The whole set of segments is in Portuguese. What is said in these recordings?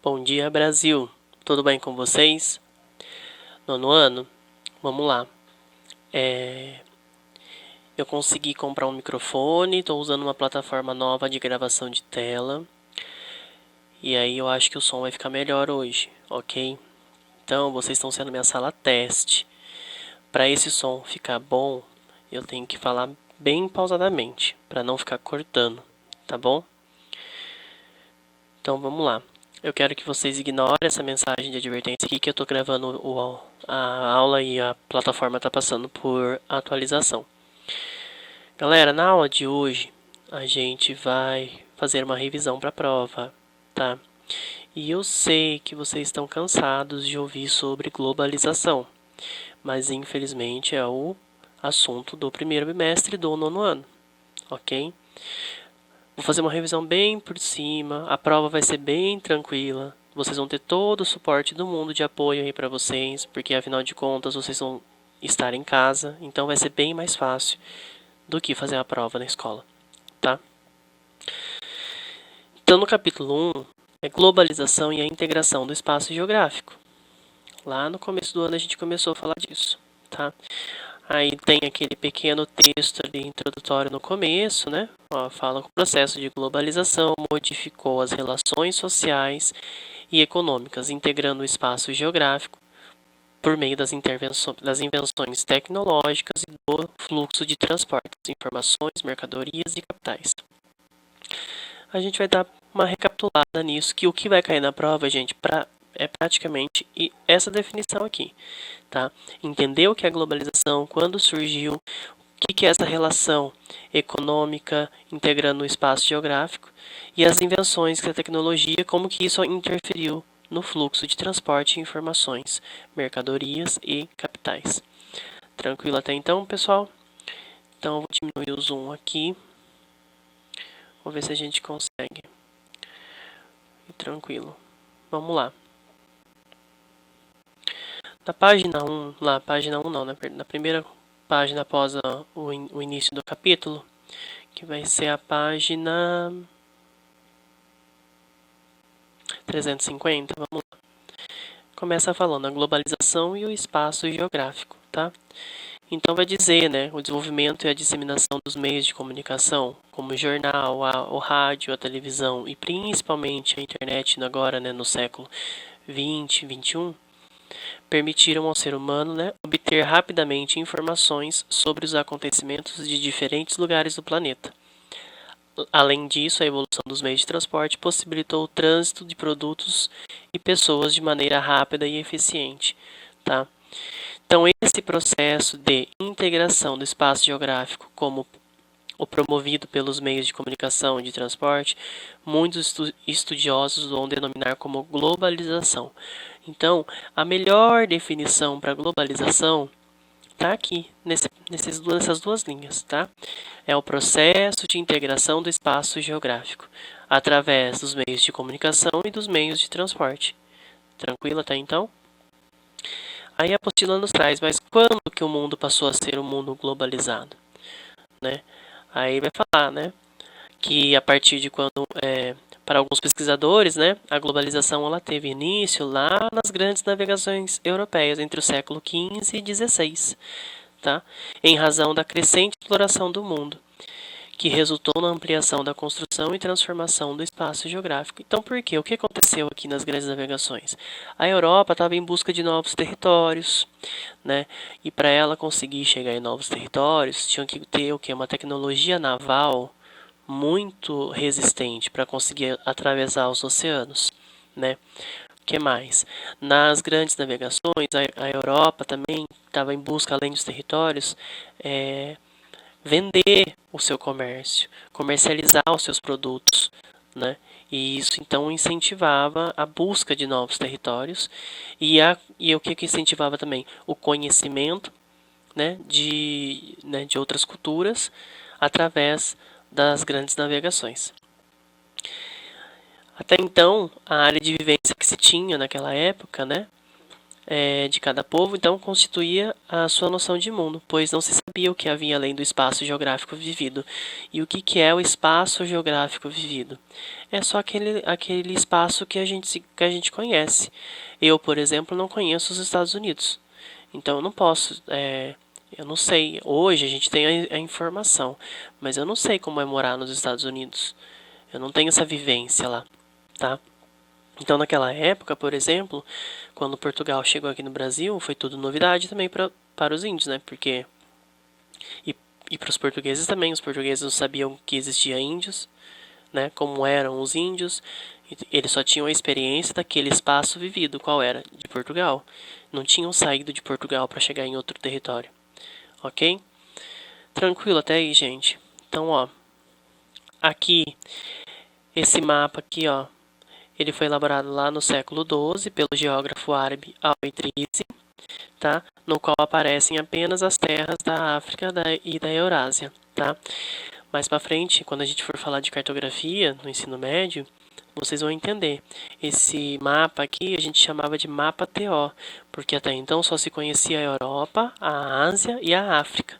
Bom dia, Brasil! Tudo bem com vocês? Nono ano? Vamos lá. Eu consegui comprar um microfone, estou usando uma plataforma nova de gravação de tela. E aí eu acho que o som vai ficar melhor hoje, ok? Então, vocês estão sendo minha sala teste. Para esse som ficar bom, eu tenho que falar bem pausadamente, para não ficar cortando, tá bom? Então vamos lá. Eu quero que vocês ignorem essa mensagem de advertência aqui que eu estou gravando a aula e a plataforma está passando por atualização. Galera, na aula de hoje a gente vai fazer uma revisão para a prova, tá? E eu sei que vocês estão cansados de ouvir sobre globalização, mas infelizmente é o assunto do primeiro bimestre do nono ano, ok? Vou fazer uma revisão bem por cima, a prova vai ser bem tranquila. Vocês vão ter todo o suporte do mundo de apoio aí para vocês, porque afinal de contas vocês vão estar em casa, então vai ser bem mais fácil do que fazer a prova na escola, tá? Então no capítulo 1 é globalização e a integração do espaço geográfico. Lá no começo do ano a gente começou a falar disso, tá? Aí tem aquele pequeno texto ali introdutório no começo, né? Fala que o processo de globalização modificou as relações sociais e econômicas, integrando o espaço geográfico por meio das invenções tecnológicas e do fluxo de transportes, informações, mercadorias e capitais. A gente vai dar uma recapitulada nisso, que o que vai cair na prova, gente, é praticamente essa definição aqui, tá? Entender o que é a globalização, quando surgiu, o que é essa relação econômica integrando o espaço geográfico e as invenções da tecnologia, como que isso interferiu no fluxo de transporte, informações, mercadorias e capitais. Tranquilo até então, pessoal? Então eu vou diminuir o zoom aqui. Vamos ver se a gente consegue. Tranquilo. Vamos lá. Na página 1, página 1 não, na primeira página após o início do capítulo, que vai ser a página 350, vamos lá. Começa falando a globalização e o espaço geográfico, tá? Então vai dizer, né, o desenvolvimento e a disseminação dos meios de comunicação, como o jornal, o rádio, a televisão e principalmente a internet agora, né, no século 20, 21, permitiram ao ser humano, né, obter rapidamente informações sobre os acontecimentos de diferentes lugares do planeta. Além disso, a evolução dos meios de transporte possibilitou o trânsito de produtos e pessoas de maneira rápida e eficiente, tá? Então, esse processo de integração do espaço geográfico, como o promovido pelos meios de comunicação e de transporte, muitos estudiosos vão denominar como globalização. Então, a melhor definição para globalização está aqui, nessas duas linhas, tá? É o processo de integração do espaço geográfico, através dos meios de comunicação e dos meios de transporte. Tranquilo até então? Aí a apostila nos traz, mas quando que o mundo passou a ser um mundo globalizado? Né? Aí vai falar, né, que a partir de quando, para alguns pesquisadores, né, a globalização ela teve início lá nas grandes navegações europeias entre o século XV e XVI, tá? Em razão da crescente exploração do mundo, que resultou na ampliação da construção e transformação do espaço geográfico. Então, por quê? O que aconteceu aqui nas grandes navegações? A Europa estava em busca de novos territórios, né? E para ela conseguir chegar em novos territórios, tinha que ter o que? Uma tecnologia naval muito resistente para conseguir atravessar os oceanos, né? O que mais? Nas grandes navegações, a Europa também estava em busca, além dos territórios, vender o seu comércio, comercializar os seus produtos, né? E isso então incentivava a busca de novos territórios e o que incentivava também? O conhecimento, né, de outras culturas através das grandes navegações. Até então, a área de vivência que se tinha naquela época, né, de cada povo, então constituía a sua noção de mundo, pois não se sabia o que havia além do espaço geográfico vivido. E o que é o espaço geográfico vivido? É só aquele espaço que a gente conhece. Eu, por exemplo, não conheço os Estados Unidos, então eu não posso. Eu não sei. Hoje a gente tem a informação, mas eu não sei como é morar nos Estados Unidos. Eu não tenho essa vivência lá, tá? Então, naquela época, por exemplo, quando Portugal chegou aqui no Brasil, foi tudo novidade também para os índios, né? Porque e para os portugueses também, os portugueses não sabiam que existia índios, né? Como eram os índios, eles só tinham a experiência daquele espaço vivido, qual era? De Portugal. Não tinham saído de Portugal para chegar em outro território, ok? Tranquilo até aí, gente. Então, ó, aqui esse mapa aqui, ó, ele foi elaborado lá no século XII pelo geógrafo árabe Al-Idrisi, tá? No qual aparecem apenas as terras da África e da Eurásia, tá? Mais para frente, quando a gente for falar de cartografia no ensino médio, vocês vão entender. Esse mapa aqui a gente chamava de mapa TO, porque até então só se conhecia a Europa, a Ásia e a África.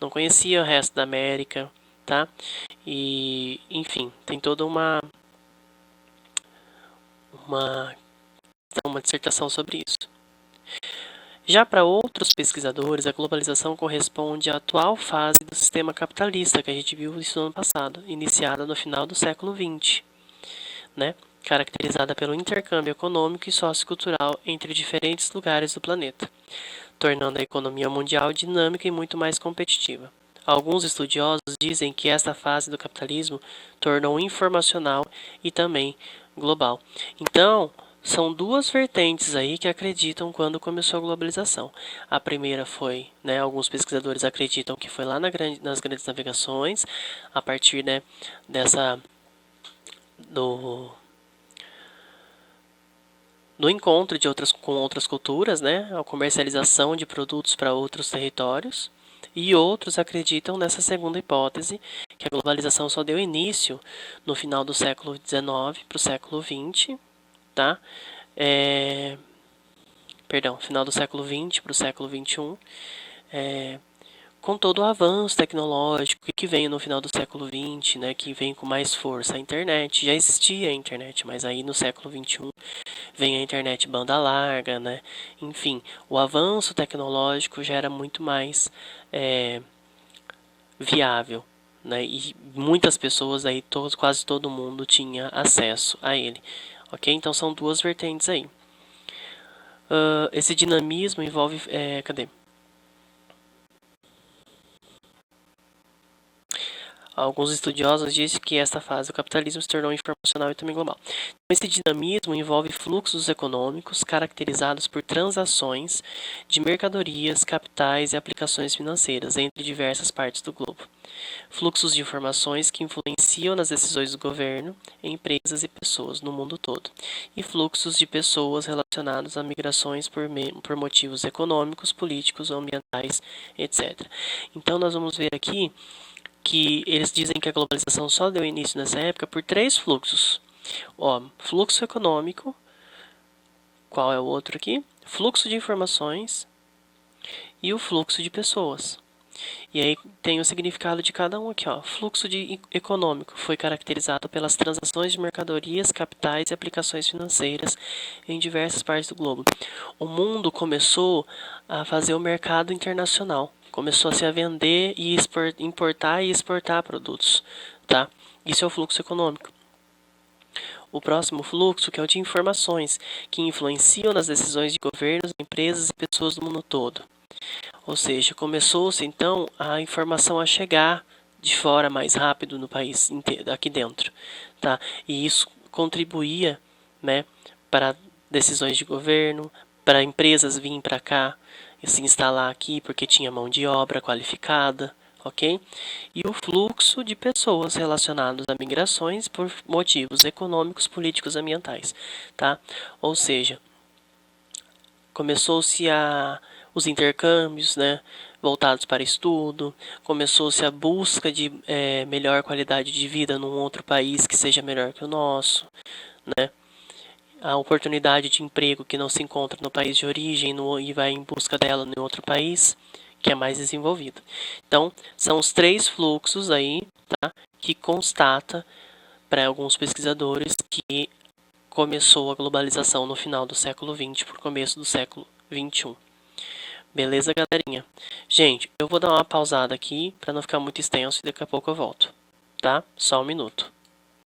Não conhecia o resto da América, tá? E, enfim, tem toda uma, uma dissertação sobre isso. Já para outros pesquisadores, a globalização corresponde à atual fase do sistema capitalista que a gente viu isso no ano passado, iniciada no final do século XX, né? Caracterizada pelo intercâmbio econômico e sociocultural entre diferentes lugares do planeta, tornando a economia mundial dinâmica e muito mais competitiva. Alguns estudiosos dizem que esta fase do capitalismo tornou informacional e também global. Então, são duas vertentes aí que acreditam quando começou a globalização. A primeira foi, né, alguns pesquisadores acreditam que foi lá nas grandes navegações, a partir, né, do encontro com outras culturas, né, a comercialização de produtos para outros territórios. E outros acreditam nessa segunda hipótese, que a globalização só deu início no final do século XIX para o século XX, tá? Final do século XX para o século XXI, com todo o avanço tecnológico que veio no final do século XX, né, que vem com mais força a internet. Já existia a internet, mas aí no século XXI vem a internet banda larga, né? Enfim, o avanço tecnológico já era muito mais viável, né? E muitas pessoas aí, quase todo mundo tinha acesso a ele, ok? Então são duas vertentes aí. Esse dinamismo envolve, cadê? Alguns estudiosos dizem que esta fase do capitalismo se tornou informacional e também global. Esse dinamismo envolve fluxos econômicos caracterizados por transações de mercadorias, capitais e aplicações financeiras entre diversas partes do globo. Fluxos de informações que influenciam nas decisões do governo, empresas e pessoas no mundo todo. E fluxos de pessoas relacionados a migrações por motivos econômicos, políticos, ambientais, etc. Então nós vamos ver aqui que eles dizem que a globalização só deu início nessa época por três fluxos. Ó, fluxo econômico, qual é o outro aqui? Fluxo de informações e o fluxo de pessoas. E aí tem o significado de cada um aqui, ó. Fluxo econômico foi caracterizado pelas transações de mercadorias, capitais e aplicações financeiras em diversas partes do globo. O mundo começou a fazer o mercado internacional. Começou-se a vender e importar e exportar produtos, tá? Isso é o fluxo econômico. O próximo fluxo, que é o de informações, que influenciam nas decisões de governos, empresas e pessoas do mundo todo. Ou seja, começou-se então a informação a chegar de fora mais rápido no país inteiro, aqui dentro, tá? E isso contribuía, né, para decisões de governo, para empresas virem para cá e se instalar aqui porque tinha mão de obra qualificada, ok? E o fluxo de pessoas relacionados a migrações por motivos econômicos, políticos, ambientais, tá? Ou seja, começou-se os intercâmbios, né, voltados para estudo, começou-se a busca de melhor qualidade de vida num outro país que seja melhor que o nosso, né? a oportunidade de emprego que não se encontra no país de origem e vai em busca dela em outro país que é mais desenvolvido. Então, são os 3 fluxos aí, tá, que constata para alguns pesquisadores que começou a globalização no final do século XX para o começo do século XXI. Beleza, galerinha? Gente, eu vou dar uma pausada aqui para não ficar muito extenso e daqui a pouco eu volto, tá? Só um minuto.